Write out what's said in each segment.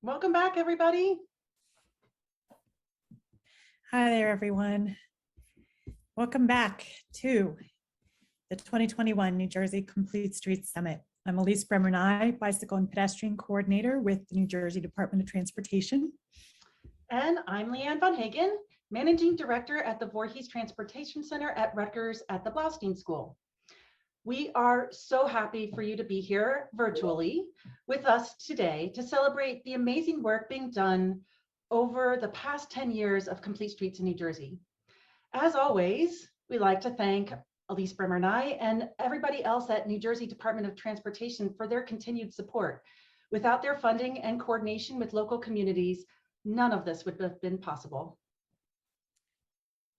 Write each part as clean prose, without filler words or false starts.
Welcome back, everybody. Hi there, everyone. Welcome back to the 2021 New Jersey Complete Streets Summit. I'm Elise Bremer-Nei, Bicycle and Pedestrian Coordinator with the New Jersey Department of Transportation. And I'm Leigh Ann Von Hagen, Managing Director at the Voorhees Transportation Center at Rutgers at the Blaustein School. We are so happy for you to be here virtually with us today to celebrate the amazing work being done over the past 10 years of Complete Streets in New Jersey. As always, we like to thank Elise Bremer-Nei and everybody else at New Jersey Department of Transportation for their continued support. Without their funding and coordination with local communities, none of this would have been possible.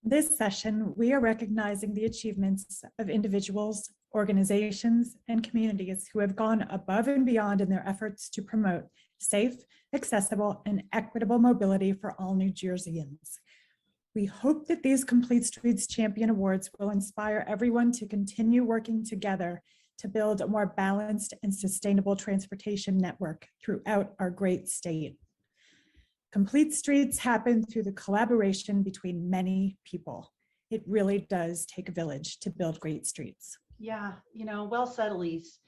This session, we are recognizing the achievements of individuals, organizations, and communities who have gone above and beyond in their efforts to promote safe, accessible, and equitable mobility for all New Jerseyans. We hope that these Complete Streets Champion Awards will inspire everyone to continue working together to build a more balanced and sustainable transportation network throughout our great state. Complete Streets happen through the collaboration between many people. It really does take a village to build great streets. Yeah, well said, Elise.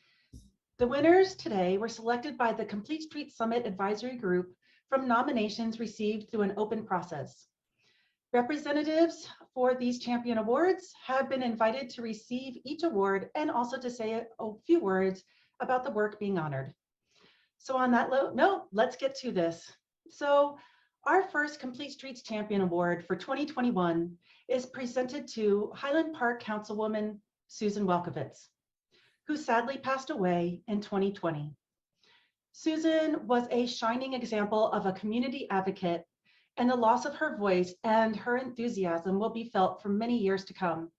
The winners today were selected by the Complete Streets Summit Advisory Group from nominations received through an open process. Representatives for these champion awards have been invited to receive each award and also to say a few words about the work being honored. So on that note, let's get to this. So our first Complete Streets Champion Award for 2021 is presented to Highland Park Councilwoman Susan Welkowitz, who sadly passed away in 2020. Susan was a shining example of a community advocate, and the loss of her voice and her enthusiasm will be felt for many years to come.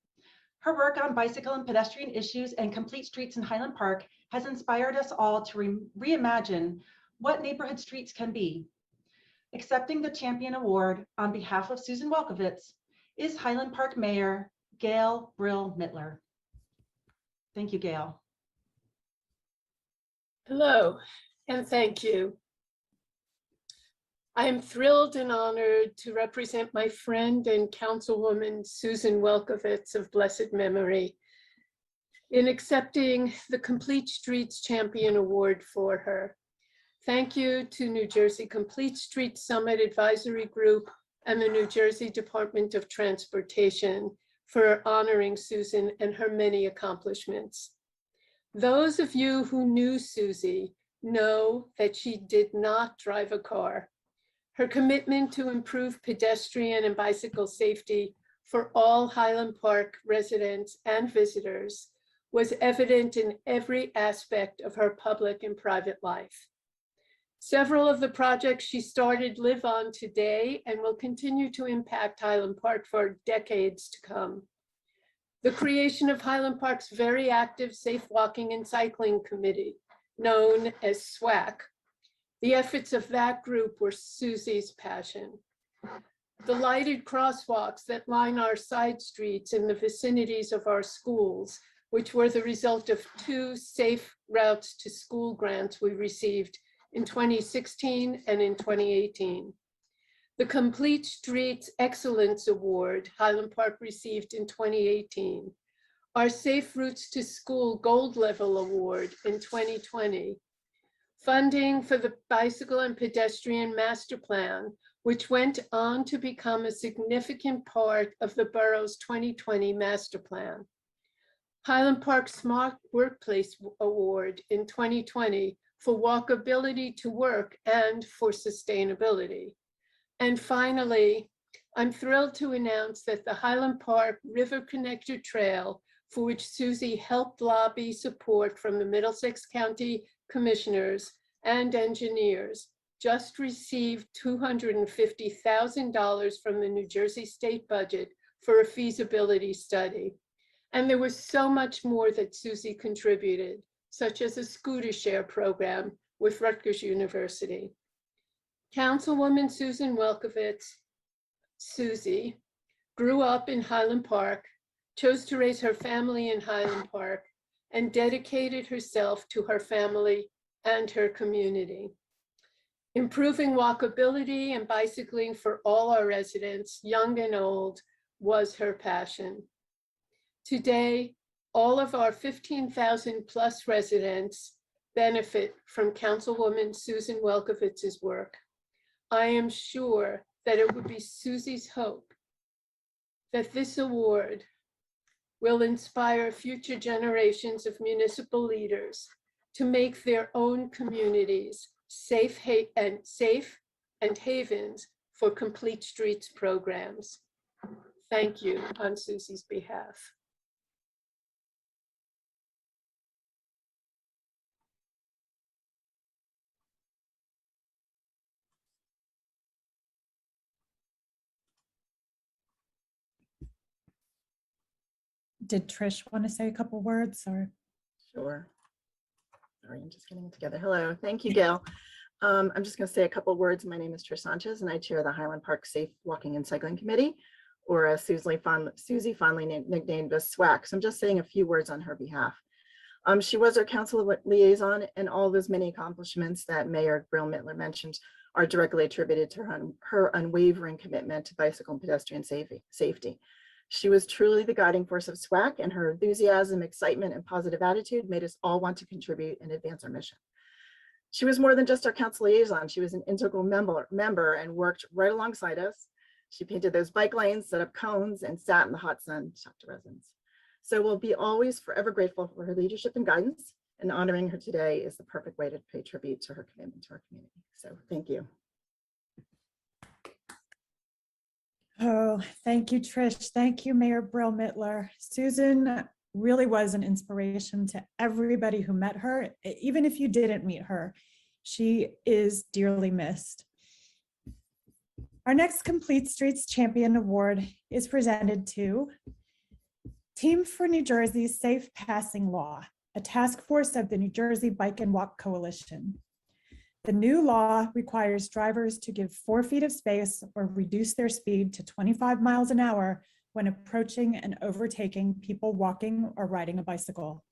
Her work on bicycle and pedestrian issues and complete streets in Highland Park has inspired us all to reimagine what neighborhood streets can be. Accepting the Champion Award on behalf of Susan Welkowitz is Highland Park Mayor Gail Brill-Mittler. Thank you, Gail. Hello, and thank you. I am thrilled and honored to represent my friend and Councilwoman Susan Welkowitz of blessed memory in accepting the Complete Streets Champion Award for her. Thank you to New Jersey Complete Streets Summit Advisory Group and the New Jersey Department of Transportation for honoring Susan and her many accomplishments. Those of you who knew Susie know that she did not drive a car. Her commitment to improve pedestrian and bicycle safety for all Highland Park residents and visitors was evident in every aspect of her public and private life. Several of the projects she started live on today and will continue to impact Highland Park for decades to come. The creation of Highland Park's very active Safe Walking and Cycling Committee, known as SWAC. The efforts of that group were Susie's passion. The lighted crosswalks that line our side streets in the vicinities of our schools, which were the result of 2 Safe Routes to School grants we received in 2016 and in 2018. The Complete Streets Excellence Award Highland Park received in 2018. Our Safe Routes to School Gold Level Award in 2020. Funding for the Bicycle and Pedestrian Master Plan, which went on to become a significant part of the borough's 2020 Master Plan. Highland Park Smart Workplace Award in 2020 for walkability to work and for sustainability. And finally, I'm thrilled to announce that the Highland Park River Connector Trail, for which Susie helped lobby support from the Middlesex County Commissioners and engineers, just received $250,000 from the New Jersey state budget for a feasibility study. And there was so much more that Susie contributed, such as a scooter share program with Rutgers University. Councilwoman Susan Welkowitz, Susie, grew up in Highland Park, chose to raise her family in Highland Park, and dedicated herself to her family and her community. Improving walkability and bicycling for all our residents, young and old, was her passion. Today, all of our 15,000 plus residents benefit from Councilwoman Susan Welkowitz's work. I am sure that it would be Susie's hope that this award will inspire future generations of municipal leaders to make their own communities safe and havens for Complete Streets programs. Thank you on Susie's behalf. Did Trish want to say a couple words or? Sure. Sorry, I'm just getting it together. Hello, thank you, Gail. I'm just going to say a couple words. My name is Trish Sanchez, and I chair the Highland Park Safe Walking and Cycling Committee, or as Susie fondly nicknamed as SWAC. So I'm just saying a few words on her behalf. She was our council liaison, and all those many accomplishments that Mayor Brill-Mittler mentioned are directly attributed to her unwavering commitment to bicycle and pedestrian safety. She was truly the guiding force of SWAC, and her enthusiasm, excitement, and positive attitude made us all want to contribute and advance our mission. She was more than just our council liaison. She was an integral member and worked right alongside us. She painted those bike lanes, set up cones, and sat in the hot sun to talk to residents. So we'll be always forever grateful for her leadership and guidance, and honoring her today is the perfect way to pay tribute to her commitment to our community. So thank you. Oh, thank you, Trish. Thank you, Mayor Brill-Mittler. Susan really was an inspiration to everybody who met her. Even if you didn't meet her, she is dearly missed. Our next Complete Streets Champion Award is presented to Team for New Jersey's Safe Passing Law, a task force of the New Jersey Bike and Walk Coalition. The new law requires drivers to give 4 feet of space or reduce their speed to 25 miles an hour when approaching and overtaking people walking or riding a bicycle.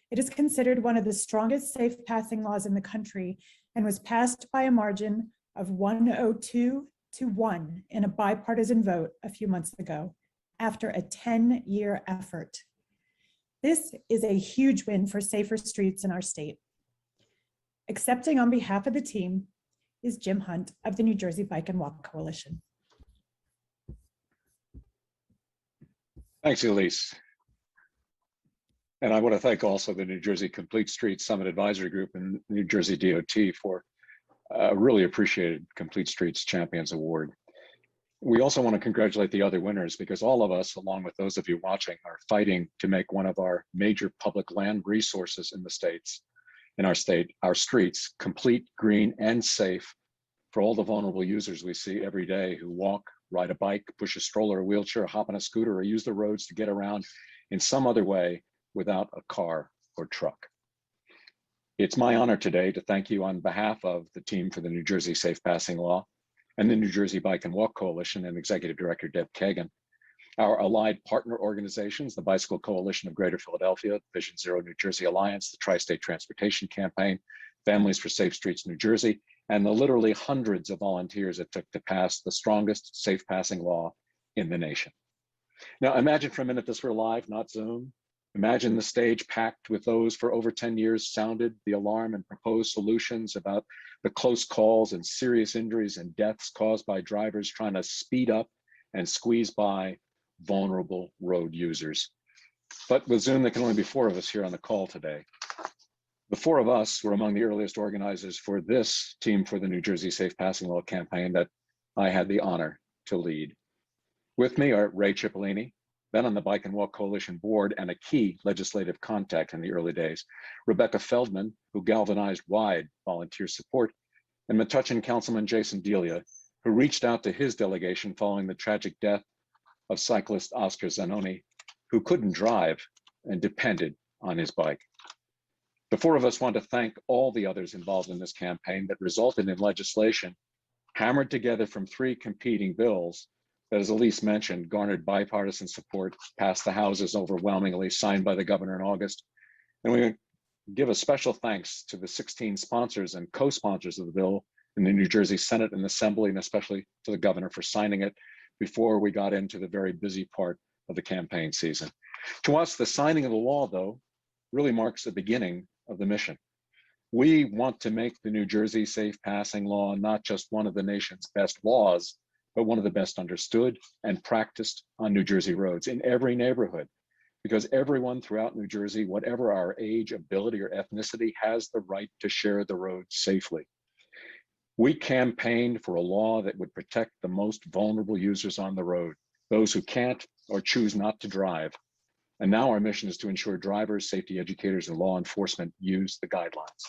It is considered one of the strongest safe passing laws in the country and was passed by a margin of 102 to 1 in a bipartisan vote a few months ago after a 10-year effort. This is a huge win for safer streets in our state. Accepting on behalf of the team is Jim Hunt of the New Jersey Bike and Walk Coalition. Thanks, Elise. And I want to thank also the New Jersey Complete Streets Summit Advisory Group and New Jersey DOT for a really appreciated Complete Streets Champions Award. We also want to congratulate the other winners, because all of us, along with those of you watching, are fighting to make one of our major public land resources in our state, our streets, complete, green, and safe for all the vulnerable users we see every day who walk, ride a bike, push a stroller, a wheelchair, hop on a scooter, or use the roads to get around in some other way without a car or truck. It's my honor today to thank you on behalf of the team for the New Jersey Safe Passing Law and the New Jersey Bike and Walk Coalition and Executive Director Deb Kagan, our allied partner organizations, the Bicycle Coalition of Greater Philadelphia, Vision Zero New Jersey Alliance, the Tri-State Transportation Campaign, Families for Safe Streets New Jersey, and the literally hundreds of volunteers it took to pass the strongest safe passing law in the nation. Now, imagine for a minute this were live, not Zoom. Imagine the stage packed with those for over 10 years sounded the alarm and proposed solutions about the close calls and serious injuries and deaths caused by drivers trying to speed up and squeeze by vulnerable road users. But with Zoom, there can only be 4 of us here on the call today. The 4 of us were among the earliest organizers for this Team for the New Jersey Safe Passing Law campaign that I had the honor to lead. With me are Ray Cipollini, then on the Bike and Walk Coalition board and a key legislative contact in the early days, Rebecca Feldman, who galvanized wide volunteer support, and Metuchen Councilman Jason Delia, who reached out to his delegation following the tragic death of cyclist Oscar Zanoni, who couldn't drive and depended on his bike. The 4 of us want to thank all the others involved in this campaign that resulted in legislation hammered together from 3 competing bills that, as Elise mentioned, garnered bipartisan support, passed the Houses overwhelmingly, signed by the governor in August. And we give a special thanks to the 16 sponsors and co-sponsors of the bill in the New Jersey Senate and Assembly, and especially to the governor for signing it before we got into the very busy part of the campaign season. To us, the signing of the law, though, really marks the beginning of the mission. We want to make the New Jersey safe passing law not just one of the nation's best laws, but one of the best understood and practiced on New Jersey roads in every neighborhood, because everyone throughout New Jersey, whatever our age, ability, or ethnicity, has the right to share the road safely. We campaigned for a law that would protect the most vulnerable users on the road, those who can't or choose not to drive. And now our mission is to ensure drivers, safety educators, and law enforcement use the guidelines.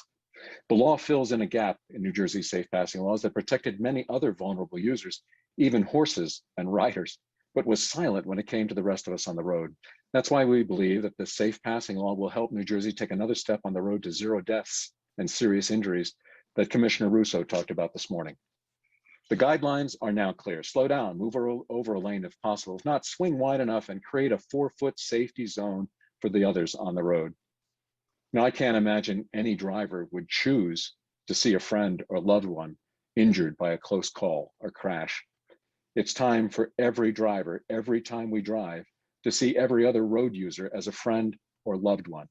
The law fills in a gap in New Jersey's safe passing laws that protected many other vulnerable users, even horses and riders, but was silent when it came to the rest of us on the road. That's why we believe that the safe passing law will help New Jersey take another step on the road to zero deaths and serious injuries that Commissioner Russo talked about this morning. The guidelines are now clear. Slow down, move over a lane if possible. If not, swing wide enough and create a 4-foot safety zone for the others on the road. Now, I can't imagine any driver would choose to see a friend or loved one injured by a close call or crash. It's time for every driver, every time we drive, to see every other road user as a friend or loved one.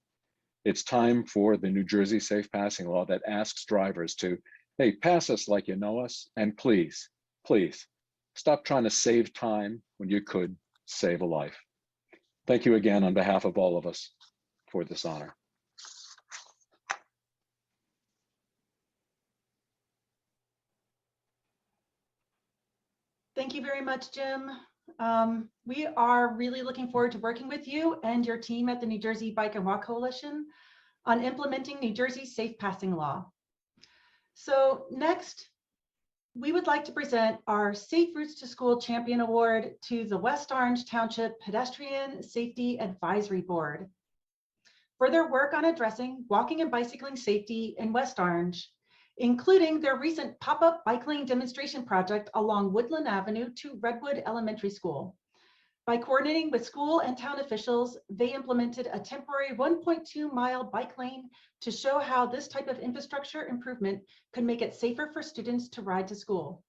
It's time for the New Jersey safe passing law that asks drivers to, hey, pass us like you know us, and please, please, stop trying to save time when you could save a life. Thank you again on behalf of all of us for this honor. Thank you very much, Jim. We are really looking forward to working with you and your team at the New Jersey Bike and Walk Coalition on implementing New Jersey's safe passing law. So next, we would like to present our Safe Routes to School Champion Award to the West Orange Township Pedestrian Safety Advisory Board for their work on addressing walking and bicycling safety in West Orange, including their recent pop-up bike lane demonstration project along Woodland Avenue to Redwood Elementary School. By coordinating with school and town officials, they implemented a temporary 1.2-mile bike lane to show how this type of infrastructure improvement could make it safer for students to ride to school.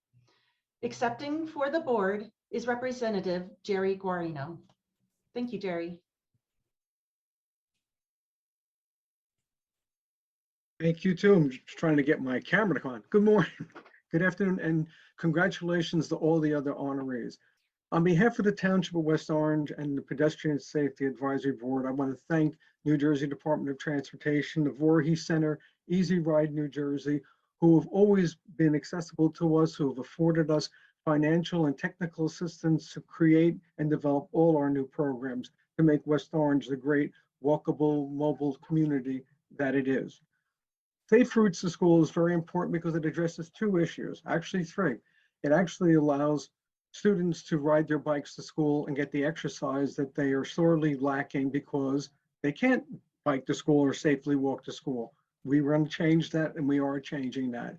Accepting for the board is Representative Jerry Guarino. Thank you, Jerry. Thank you too. I'm just trying to get my camera to come on. Good morning, good afternoon, and congratulations to all the other honorees. On behalf of the Township of West Orange and the Pedestrian Safety Advisory Board, I want to thank New Jersey Department of Transportation, the Voorhees Center, Easy Ride New Jersey, who have always been accessible to us, who have afforded us financial and technical assistance to create and develop all our new programs to make West Orange the great walkable, mobile community that it is. Safe Routes to School is very important because it addresses two issues, actually three. It actually allows students to ride their bikes to school and get the exercise that they are sorely lacking because they can't bike to school or safely walk to school. We want to change that, and we are changing that.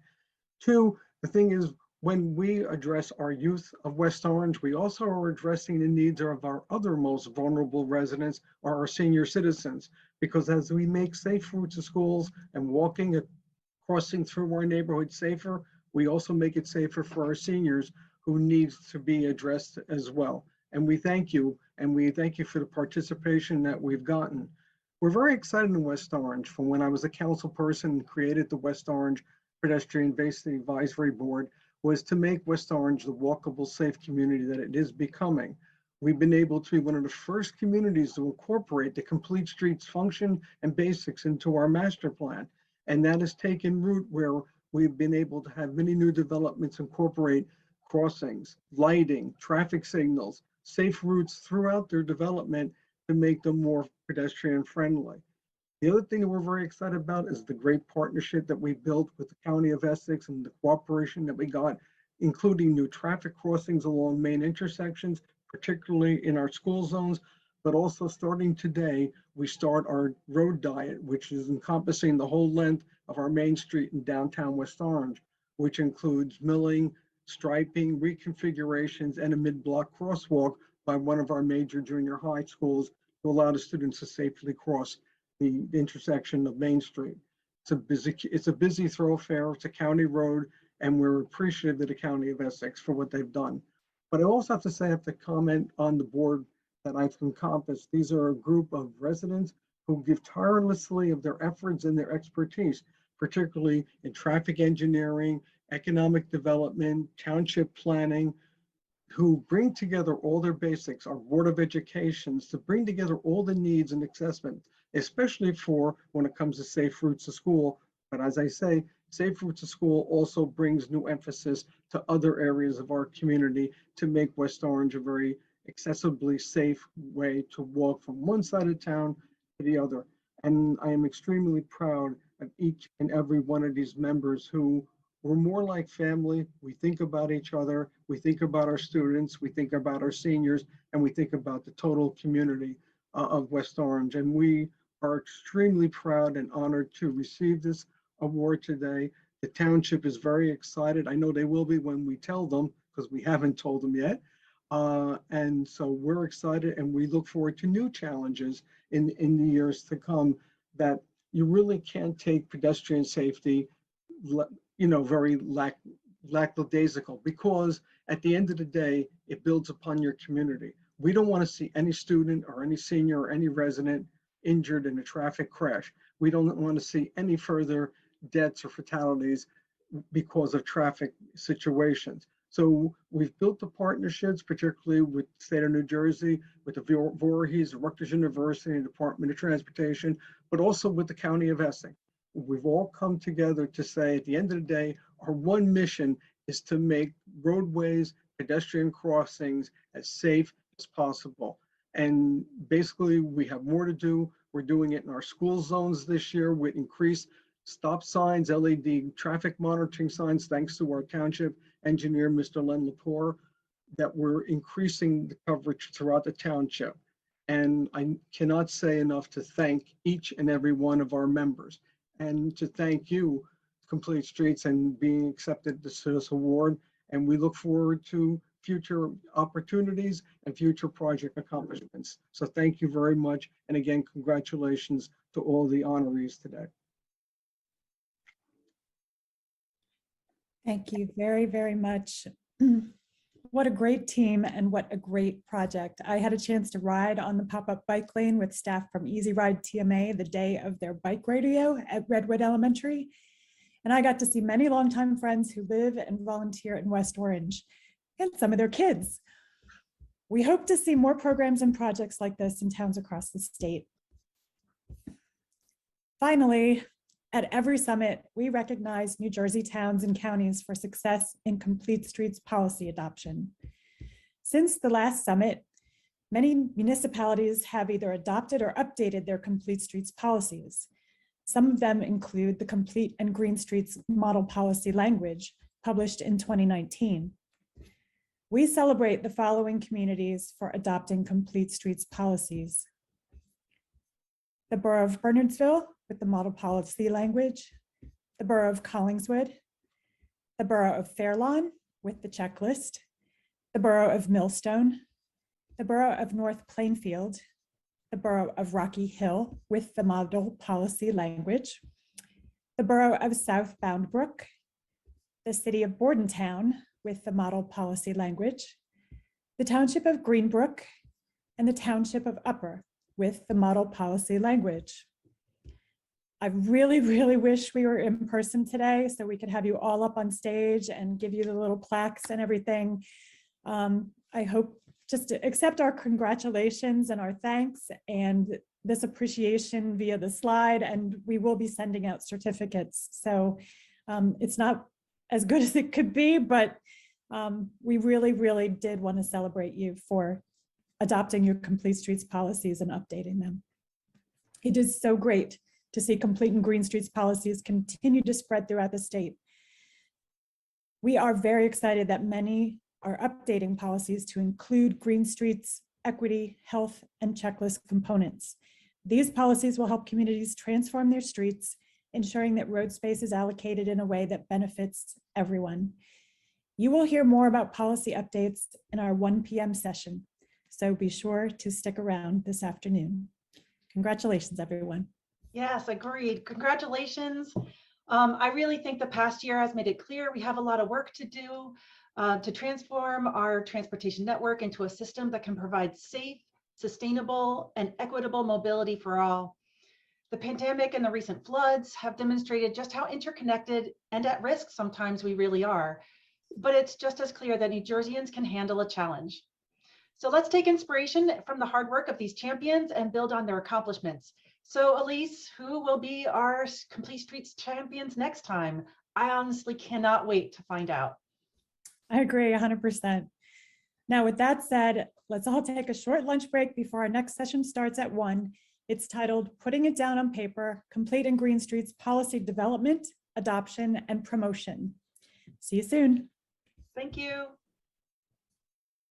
Two, the thing is, when we address our youth of West Orange, we also are addressing the needs of our other most vulnerable residents, or our senior citizens, because as we make safe routes to schools and walking, crossing through our neighborhood safer, we also make it safer for our seniors who needs to be addressed as well. And we thank you, and we thank you for the participation that we've gotten. We're very excited in West Orange. From when I was a council person and created the West Orange Pedestrian Safety Advisory Board, was to make West Orange the walkable, safe community that it is becoming. We've been able to be one of the first communities to incorporate the complete streets function and basics into our master plan. And that has taken root where we've been able to have many new developments incorporate crossings, lighting, traffic signals, safe routes throughout their development to make them more pedestrian friendly. The other thing that we're very excited about is the great partnership that we built with the County of Essex and the cooperation that we got, including new traffic crossings along main intersections, particularly in our school zones, but also starting today, we start our road diet, which is encompassing the whole length of our main street in downtown West Orange, which includes milling, striping, reconfigurations, and a mid-block crosswalk by one of our major junior high schools to allow the students to safely cross the intersection of Main Street. It's a busy thoroughfare. It's a county road. and we're appreciative of the County of Essex for what they've done. But I also have to say, I have to comment on the board that I've encompassed. These are a group of residents who give tirelessly of their efforts and their expertise, particularly in traffic engineering, economic development, township planning, who bring together all their basics, our Board of Educations, to bring together all the needs and assessment, especially for when it comes to safe routes to school. But as I say, safe routes to school also brings new emphasis to other areas of our community to make West Orange a very accessibly safe way to walk from one side of town to the other. And I am extremely proud of each and every one of these members who were more like family. We think about each other, we think about our students, we think about our seniors, and we think about the total community of West Orange. And we are extremely proud and honored to receive this award today. The township is very excited. I know they will be when we tell them, because we haven't told them yet. And so we're excited, and we look forward to new challenges in the years to come, that you really can't take pedestrian safety very lackadaisical, because at the end of the day, it builds upon your community. We don't want to see any student or any senior or any resident injured in a traffic crash. We don't want to see any further deaths or fatalities because of traffic situations. So we've built the partnerships, particularly with the state of New Jersey, with the Voorhees, Rutgers University, and Department of Transportation, but also with the County of Essex. We've all come together to say, at the end of the day, our one mission is to make roadways, pedestrian crossings as safe as possible. And basically, we have more to do. We're doing it in our school zones this year with increased stop signs, LED traffic monitoring signs, thanks to our township engineer, Mr. Len Lepore, that we're increasing the coverage throughout the township. And I cannot say enough to thank each and every one of our members, and to thank you, Complete Streets, and being accepted this award. And we look forward to future opportunities and future project accomplishments. So thank you very much. And again, congratulations to all the honorees today. Thank you very, very much. What a great team and what a great project. I had a chance to ride on the pop-up bike lane with staff from Easy Ride TMA the day of their bike rodeo at Redwood Elementary. And I got to see many longtime friends who live and volunteer in West Orange and some of their kids. We hope to see more programs and projects like this in towns across the state. Finally, at every summit, we recognize New Jersey towns and counties for success in Complete Streets policy adoption. Since the last summit, many municipalities have either adopted or updated their Complete Streets policies. Some of them include the Complete and Green Streets model policy language, published in 2019. We celebrate the following communities for adopting Complete Streets policies: the Borough of Bernardsville with the model policy language, the Borough of Collingswood, the Borough of Fairlawn with the checklist, the Borough of Millstone, the Borough of North Plainfield, the Borough of Rocky Hill with the model policy language, the Borough of South Bound Brook, the City of Bordentown with the model policy language, the Township of Greenbrook, and the Township of Upper with the model policy language. I really, really wish we were in person today so we could have you all up on stage and give you the little plaques and everything. I hope just to accept our congratulations and our thanks and this appreciation via the slide, and we will be sending out certificates. So it's not as good as it could be, but we really, really did want to celebrate you for adopting your Complete Streets policies and updating them. It is so great to see Complete and Green Streets policies continue to spread throughout the state. We are very excited that many are updating policies to include Green Streets, equity, health, and checklist components. These policies will help communities transform their streets, ensuring that road space is allocated in a way that benefits everyone. You will hear more about policy updates in our 1 p.m. session, so be sure to stick around this afternoon. Congratulations, everyone. Yes, agreed. Congratulations. I really think the past year has made it clear we have a lot of work to do to transform our transportation network into a system that can provide safe, sustainable, and equitable mobility for all. The pandemic and the recent floods have demonstrated just how interconnected and at risk sometimes we really are. But it's just as clear that New Jerseyans can handle a challenge. So let's take inspiration from the hard work of these champions and build on their accomplishments. So Elise, who will be our Complete Streets champions next time? I honestly cannot wait to find out. I agree 100%. Now, with that said, let's all take a short lunch break before our next session starts at 1. It's titled Putting It Down on Paper, Complete and Green Streets Policy Development, Adoption, and Promotion. See you soon. Thank you.